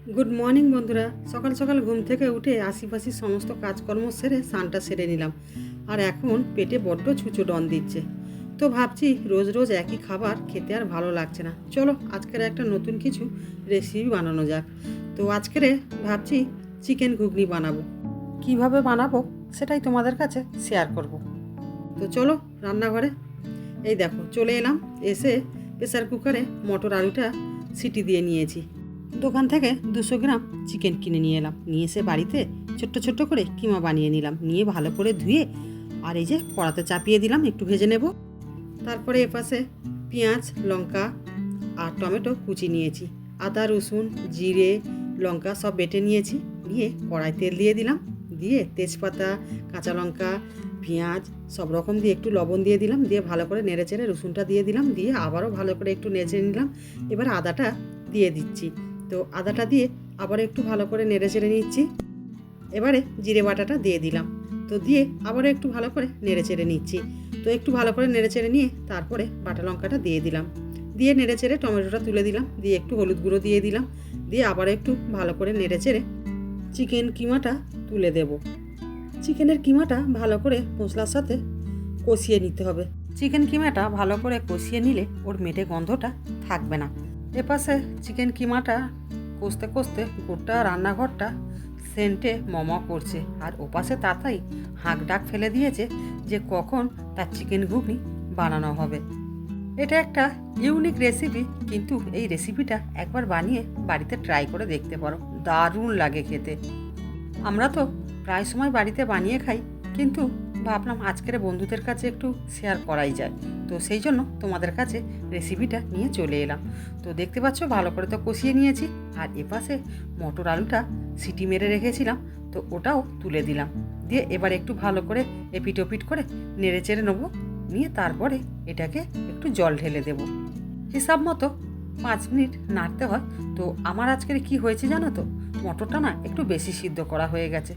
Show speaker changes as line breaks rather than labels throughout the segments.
Good morning বন্ধুরা। সকাল সকাল ঘুম থেকে উঠে আশিপাশি সমস্ত কাজকর্ম সেরে স্নানটা সেরে নিলাম। আর এখন পেটে বড্ড ছুঁচো ডন দিচ্ছে। তো ভাবছি রোজ রোজ একই খাবার খেতে আর ভালো লাগছে না, চলো আজকের একটা নতুন কিছু রেসিপি বানানো যাক। তো আজকের ভাবছি চিকেন ঘুগনি বানাবো। কিভাবে বানাবো সেটাই তোমাদের কাছে শেয়ার করব। তো চলো রান্নাঘরে। এই দেখো চলে এলাম, এসে প্রেসার কুকারে মটর আলুটা সিটি দিয়ে নিয়েছি। দোকান থেকে 200 গ্রাম চিকেন কিনে নিয়ে এলাম, নিয়ে এসে বাড়িতে ছোট্ট ছোট্ট করে কিমা বানিয়ে নিলাম, নিয়ে ভালো করে ধুয়ে আর এই যে কড়াতে চাপিয়ে দিলাম, একটু ভেজে নেব। তারপরে এপাশে পেঁয়াজ লঙ্কা আর টমেটো কুচি নিয়েছি, আদা রসুন জিরে লঙ্কা সব বেটে নিয়েছি, নিয়ে কড়াই তেল দিয়ে দিলাম, দিয়ে তেজপাতা কাঁচা লঙ্কা পেঁয়াজ সব রকম দিয়ে একটু লবণ দিয়ে দিলাম, দিয়ে ভালো করে নেড়ে চেড়ে রসুনটা দিয়ে দিলাম, দিয়ে আবারও ভালো করে একটু নেড়ে নিলাম। এবার আদাটা দিয়ে দিচ্ছি, তো আদাটা দিয়ে আবার একটু ভালো করে নেড়ে চেড়ে নিচ্ছি। এবারে জিরে বাটাটা দিয়ে দিলাম, তো দিয়ে আবারও একটু ভালো করে নেড়ে চেড়ে নিচ্ছি। তো একটু ভালো করে নেড়ে চেড়ে নিয়ে তারপরে বাটা লঙ্কাটা দিয়ে দিলাম, দিয়ে নেড়ে চেড়ে টমেটোটা তুলে দিলাম, দিয়ে একটু হলুদ গুঁড়ো দিয়ে দিলাম, দিয়ে আবার একটু ভালো করে নেড়ে চেড়ে চিকেন কিমাটা তুলে দেব। চিকেনের কিমাটা ভালো করে মশলার সাথে কষিয়ে নিতে হবে। চিকেন কিমাটা ভালো করে কষিয়ে নিলে ওর মেটে গন্ধটা থাকবে না। এপাশে চিকেন কিমাটা কষতে কষতে গোটা রান্নাঘরটা সেন্টে মমা করছে, আর ওপাশে তাতাই হাঁক ডাক ফেলে দিয়েছে যে কখন তার চিকেন ঘুগনি বানানো হবে। এটা একটা ইউনিক রেসিপি, কিন্তু এই রেসিপিটা একবার বানিয়ে বাড়িতে ট্রাই করে দেখতে পারো, দারুণ লাগে খেতে। আমরা তো প্রায় সময় বাড়িতে বানিয়ে খাই, কিন্তু ভাবলাম আজকের বন্ধুদের কাছে একটু শেয়ার করাই যায়, তো সেই জন্য তোমাদের কাছে রেসিপিটা নিয়ে চলে এলাম। তো দেখতে পাচ্ছ ভালো করে তো কষিয়ে নিয়েছি, আর এপাশে মটর আলুটা সিটি মেরে রেখেছিলাম, তো ওটাও তুলে দিলাম, দিয়ে এবার একটু ভালো করে এপিট ওপিট করে নেড়ে চেড়ে নেবো, নিয়ে তারপরে এটাকে একটু জল ঢেলে দেব। হিসাব মতো 5 মিনিট নাড়তে হয়। তো আমার আজকের কি হয়েছে জানো তো, মটরটা না একটু বেশি সিদ্ধ করা হয়ে গেছে।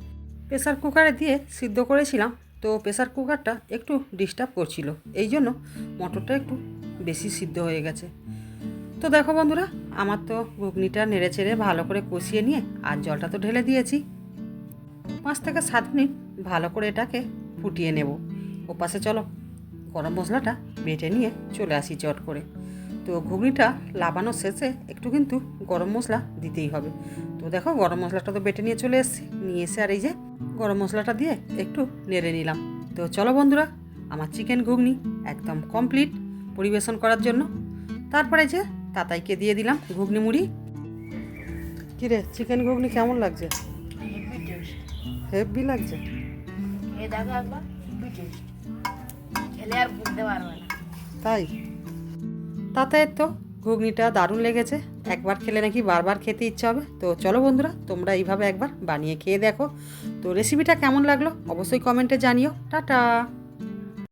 প্রেসার কুকারে দিয়ে সিদ্ধ করেছিলাম, তো প্রেসার কুকারটা একটু ডিস্টার্ব করছিল, এই জন্য মটরটা একটু বেশি সিদ্ধ হয়ে গেছে। তো দেখো বন্ধুরা, আমার তো ঘুগনিটা নেড়ে চেড়ে ভালো করে কষিয়ে নিয়ে আর জলটা তো ঢেলে দিয়েছি। 5 থেকে 7 মিনিট ভালো করে এটাকে ফুটিয়ে নেব। ওপাশে চলো গরম মশলাটা বেটে নিয়ে চলে আসি চট করে। তো ঘুগনিটা লাবানোর শেষে একটু কিন্তু গরম মশলা দিতেই হবে। তো দেখো গরম মশলাটা তো বেটে নিয়ে চলে এসেছি, নিয়ে এসে আর এই যে গরম মশলাটা দিয়ে একটু নেড়ে নিলাম। তো চলো বন্ধুরা, আমার চিকেন ঘুগনি একদম কমপ্লিট পরিবেশন করার জন্য। তারপরে যে তাতাইকে দিয়ে দিলাম ঘুগনি মুড়ি। কিরে চিকেন ঘুগনি কেমন লাগছে? হেভি লাগছে। তাই তাতে তো ঘুগনিটা দারুণ লেগেছে, একবার খেলে নাকি বারবার খেতে ইচ্ছা হবে। তো চলো বন্ধুরা, তোমরা এইভাবে একবার বানিয়ে খেয়ে দেখো। তো রেসিপিটা কেমন লাগলো অবশ্যই কমেন্টে জানিও। টাটা।